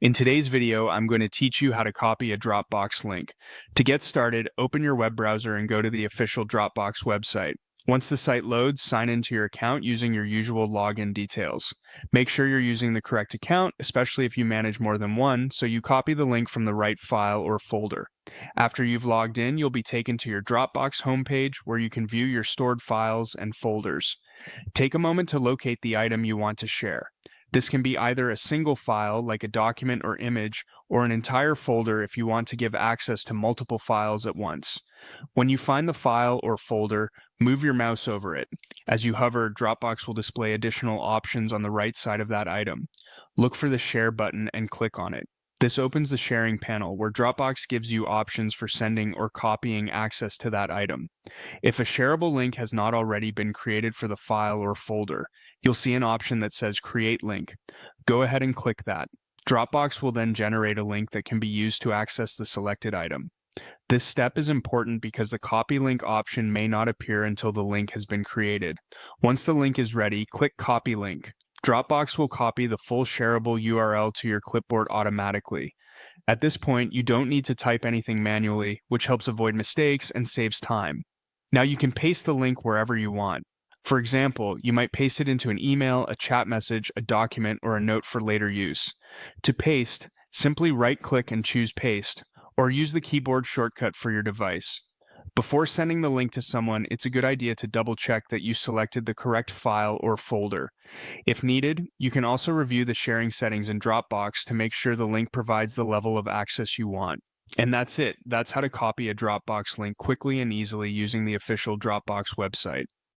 In today's video, I'm going to teach you how to copy a Dropbox link. To get started, open your web browser and go to the official Dropbox website. Once the site loads, sign into your account using your usual login details. Make sure you're using the correct account, especially if you manage more than one, so you copy the link from the right file or folder. After you've logged in, you'll be taken to your Dropbox homepage where you can view your stored files and folders. Take a moment to locate the item you want to share. This can be either a single file, like a document or image, or an entire folder if you want to give access to multiple files at once. When you find the file or folder, move your mouse over it. As you hover, Dropbox will display additional options on the right side of that item. Look for the Share button and click on it. This opens the sharing panel where Dropbox gives you options for sending or copying access to that item. If a shareable link has not already been created for the file or folder, you'll see an option that says Create Link. Go ahead and click that. Dropbox will then generate a link that can be used to access the selected item. This step is important because the copy link option may not appear until the link has been created. Once the link is ready, click Copy Link. Dropbox will copy the full shareable URL to your clipboard automatically. At this point, you don't need to type anything manually, which helps avoid mistakes and saves time. Now you can paste the link wherever you want. For example, you might paste it into an email, a chat message, a document, or a note for later use. To paste, simply right-click and choose Paste, or use the keyboard shortcut for your device. Before sending the link to someone, it's a good idea to double-check that you selected the correct file or folder. If needed, you can also review the sharing settings in Dropbox to make sure the link provides the level of access you want. And that's it. That's how to copy a Dropbox link quickly and easily using the official Dropbox website.